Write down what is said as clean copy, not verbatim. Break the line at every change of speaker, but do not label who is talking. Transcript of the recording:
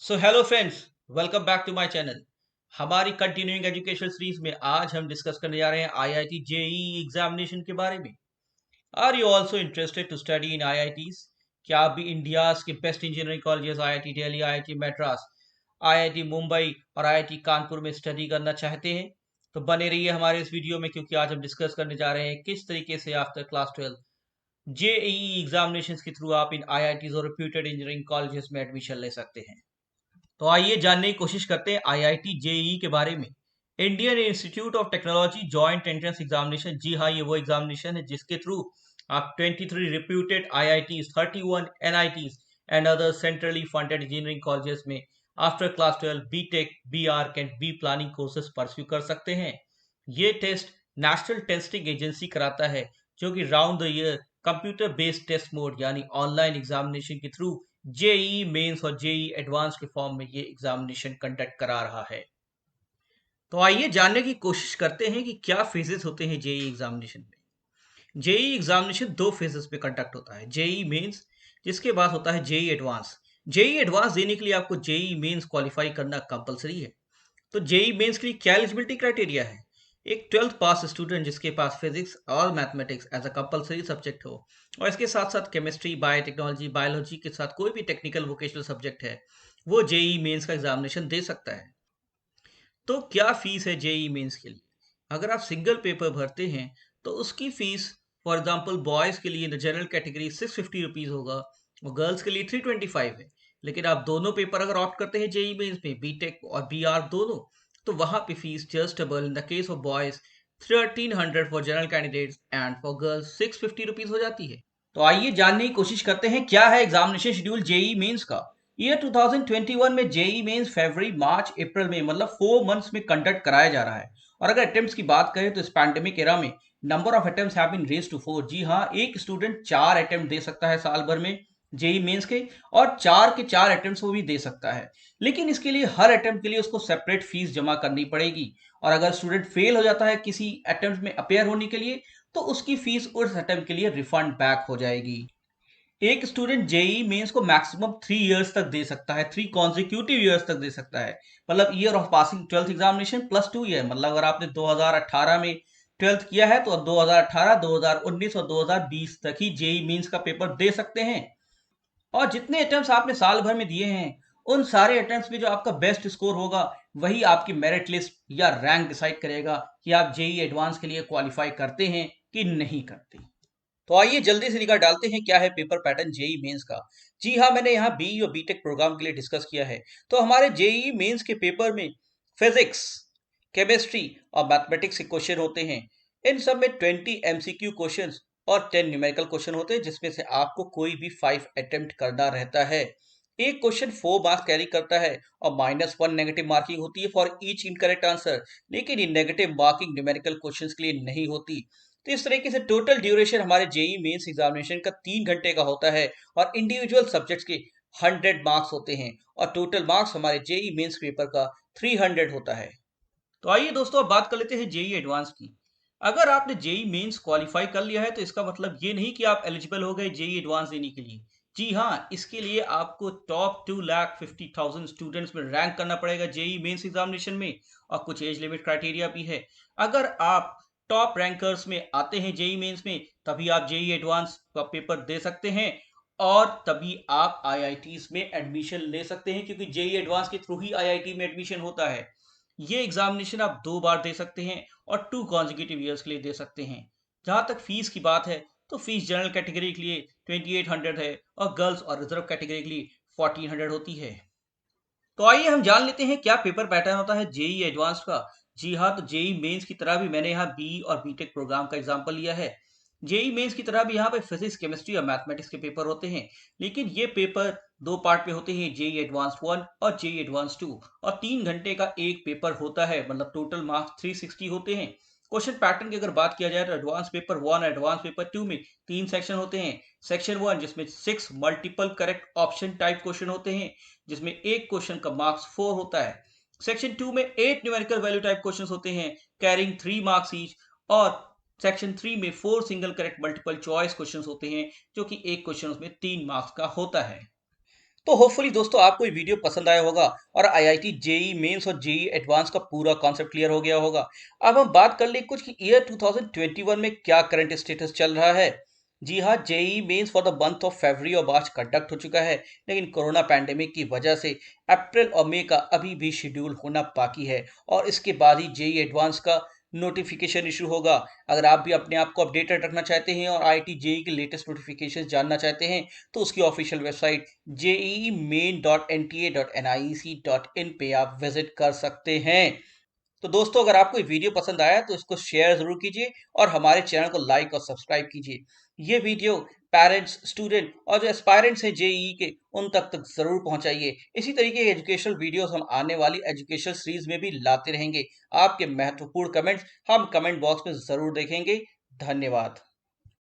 So hello friends, welcome back to my channel. हमारी continuing education series में आज हम डिस्कस करने जा रहे हैं आईआईटी जेईई एग्जामिनेशन के बारे में। Are you also interested to study in IITs? क्या आप भी इंडिया के best engineering colleges IIT Delhi, IIT Madras, IIT Mumbai और आईआईटी कानपुर में स्टडी करना चाहते हैं? तो बने रहिए हमारे इस वीडियो में, क्योंकि आज हम डिस्कस करने जा रहे हैं किस तरीके से आफ्टर क्लास 12 जेईई एग्जामिनेशन के थ्रू आप इन आईआईटीज और रिप्यूटेड इंजीनियरिंग कॉलेजेस में एडमिशन ले सकते हैं। तो आइए जानने की कोशिश करते हैं आईआईटी जेईई के बारे में। Indian institute of technology joint entrance examination, जी हाँ, ये वो एग्जामिनेशन है जिसके थ्रू आप 23 reputed IITs, 31 NITs and other centrally funded engineering colleges में after class 12 BTech, B Arch and B planning courses pursue कर सकते हैं। ये टेस्ट नेशनल टेस्टिंग एजेंसी कराता है, जो कि round the year computer based test mode यानी ऑनलाइन एग्जामिनेशन के थ्रू जेईई मेंस और जेईई एडवांस के फॉर्म में ये एग्जामिनेशन कंडक्ट करा रहा है। तो आइए जानने की कोशिश करते हैं कि क्या फेजेस होते हैं जेईई एग्जामिनेशन में। जेईई एग्जामिनेशन दो फेजेस पे कंडक्ट होता है, जेईई मेंस, जिसके बाद होता है जेईई एडवांस। जेईई एडवांस देने के लिए आपको जेईई मेंस क्वालिफाई करना कंपलसरी है। तो जेईई मेंस के लिए क्या एलिजिबिलिटी क्राइटेरिया है? एक 12th पास स्टूडेंट जिसके पास फिजिक्स और mathematics as a compulsory subject हो, और इसके साथ साथ केमिस्ट्री, बायोटेक्नोलॉजी, बायोलॉजी के साथ कोई भी टेक्निकल वोकेशनल सब्जेक्ट है, वो जेईई मेंस का एग्जामिनेशन दे सकता है। तो क्या फीस है जेईई मेंस के लिए? अगर आप सिंगल पेपर भरते हैं तो उसकी फीस, फॉर एग्जांपल बॉयज के लिए जनरल कैटेगरी 650 रुपीज होगा और गर्ल्स के लिए 325 है। लेकिन आप दोनों पेपर अगर ऑप्ट करते हैं जेईई मेंस में, बीटेक और बीआर दोनों, तो वहां पे fees just double. In the case of boys 1300 for general candidates and for girls 650 rupees हो जाती है। तो आइए जानने की कोशिश करते हैं क्या है एग्जामिनेशन शेड्यूल जेईई मेंस का। ईयर 2021 में जेईई मेंस फरवरी, मार्च, अप्रैल में, मतलब 4 मंथ्स में कंडक्ट कराया जा रहा है। और अगर अटेम्प्ट्स की बात करें तो इस पैंडेमिक एरा में number of attempts have been raised to 4। जी हाँ, एक स्टूडेंट 4 अटेम्प्ट दे सकता है साल भर में जेईई मेंस के, और 4 के 4 अटेम्प्ट्स वो भी दे सकता है। लेकिन इसके लिए हर अटेम्प्ट के लिए उसको सेपरेट फीस जमा करनी पड़ेगी। और अगर स्टूडेंट फेल हो जाता है किसी अटेम्प्ट में अपेयर होने के लिए, तो उसकी फीस उस अटेम्प्ट के लिए रिफंड बैक हो जाएगी। एक स्टूडेंट जेईई मेंस को मैक्सिमम 3 इयर्स तक दे सकता है, 3 कॉन्जिक्यूटिव ईयर्स तक दे सकता है। मतलब year of passing 12th examination plus 2 year, मतलब अगर आपने 2018 में 12th किया है तो 2018, 2019 और 2020 तक ही जेईई मेंस का पेपर दे सकते हैं। और जितने अटेम्प्ट्स आपने साल भर में दिए हैं, उन सारे अटेम्प्ट्स में जो आपका बेस्ट स्कोर होगा, वही आपकी मेरिट लिस्ट या रैंक डिसाइड करेगा कि आप जेईई एडवांस के लिए क्वालिफाई करते हैं कि नहीं करते। तो आइए जल्दी से निकाल डालते हैं क्या है पेपर पैटर्न जेईई मेंस का। जी हाँ, मैंने यहाँ बीई और बीटेक प्रोग्राम के लिए डिस्कस किया है। तो हमारे जेईई मेंस के पेपर में फिजिक्स, केमिस्ट्री और मैथमेटिक्स के क्वेश्चन होते हैं। इन सब में 20 एमसीक्यू क्वेश्चंस और 10 न्यूमेरिकल क्वेश्चन होते हैं, जिसमें से आपको कोई भी 5 अटेम्प्ट करना रहता है। एक क्वेश्चन 4 मार्क्स कैरी करता है और -1 नेगेटिव मार्किंग होती है फॉर ईच इनकरेक्ट आंसर। लेकिन ये नेगेटिव मार्किंग न्यूमेरिकल क्वेश्चंस के लिए नहीं होती। तो इस तरीके से टोटल ड्यूरेशन हमारे जेईई मेंस एग्जामिनेशन का 3 घंटे का होता है, और इंडिविजुअल सब्जेक्ट्स के 100 मार्क्स होते हैं, और टोटल मार्क्स हमारे जेईई मेंस पेपर का 300 होता है। तो आइए दोस्तों, अब बात कर लेते हैं जेईई एडवांस की। अगर आपने जेईई मेंस क्वालिफाई कर लिया है तो इसका मतलब ये नहीं कि आप एलिजिबल हो गए जेईई एडवांस देने के लिए। जी हाँ, इसके लिए आपको टॉप 2,50,000 स्टूडेंट्स में रैंक करना पड़ेगा जेईई मेंस एग्जामिनेशन में, और कुछ एज लिमिट क्राइटेरिया भी है। अगर आप टॉप रैंकर्स में आते हैं जेईई मेंस में, तभी आप जेईई एडवांस का पेपर दे सकते हैं, और तभी आप आईआईटीज में एडमिशन ले सकते हैं, क्योंकि जेईई एडवांस के थ्रू ही आईआईटी में एडमिशन होता है। ये एग्जामिनेशन आप 2 बार दे सकते हैं और 2 कॉन्जिक्यूटिव ईयर्स के लिए दे सकते हैं। जहां तक फीस की बात है, तो फीस जनरल कैटेगरी के लिए 2800 है, और गर्ल्स और रिजर्व कैटेगरी के लिए 1400 होती है। तो आइए हम जान लेते हैं क्या पेपर पैटर्न होता है जेईई एडवांस का। जी हाँ, तो जेईई मेंस की तरह भी मैंने यहाँ बी और बीटेक प्रोग्राम का एग्जांपल लिया है। जेईई मेंस की तरह भी यहाँ पे फिजिक्स, केमिस्ट्री और मैथमेटिक्स के पेपर होते हैं। लेकिन ये पेपर 2 पार्ट में होते हैं, जेईई एडवांस 1 और जेईई एडवांस 2, और 3 घंटे का एक पेपर होता है, मतलब टोटल मार्क्स 360 होते हैं। क्वेश्चन पैटर्न की अगर बात किया जाए तो एडवांस पेपर 1 और एडवांस पेपर 2 में 3 सेक्शन होते हैं। सेक्शन 1 जिसमें 6 multiple correct option type question होते हैं, जिसमें एक क्वेश्चन का मार्क्स 4 होता है। सेक्शन 2 में 8 न्यूमेरिकल वैल्यू टाइप क्वेश्चन होते हैं, कैरिंग 3 मार्क्स ईच। और सेक्शन 3 में 4 single correct multiple choice question होते हैं, जो कि एक क्वेश्चन उसमें 3 मार्क्स का होता है। तो होपफुली दोस्तों आपको ये वीडियो पसंद आया होगा और आईआईटी जेई मेंस और जेई एडवांस का पूरा कॉन्सेप्ट क्लियर हो गया होगा। अब हम बात कर ले कुछ कि ईयर 2021 में क्या करंट स्टेटस चल रहा है। जी हाँ, JEE mains for the month of फरवरी और मार्च कंडक्ट हो चुका है, लेकिन कोरोना पैंडेमिक की वजह से अप्रैल और मई का अभी भी शेड्यूल होना बाकी है और इसके बाद ही जेई एडवांस का नोटिफिकेशन इशू होगा। अगर आप भी अपने आप को अपडेटेड रखना चाहते हैं और आईआईटी जेई के लेटेस्ट नोटिफिकेशन जानना चाहते हैं तो उसकी ऑफिशियल वेबसाइट jemain.nta.nic.in पे आप विजिट कर सकते हैं। तो दोस्तों अगर आपको ये वीडियो पसंद आया तो इसको शेयर जरूर कीजिए और हमारे चैनल को लाइक और सब्सक्राइब कीजिए। ये वीडियो पेरेंट्स, स्टूडेंट और जो एस्पायरेंट्स हैं जेईई के उन तक जरूर पहुंचाइए। इसी तरीके के एजुकेशनल वीडियोस हम आने वाली एजुकेशनल सीरीज में भी लाते रहेंगे। आपके महत्वपूर्ण कमेंट्स हम कमेंट बॉक्स में जरूर देखेंगे। धन्यवाद।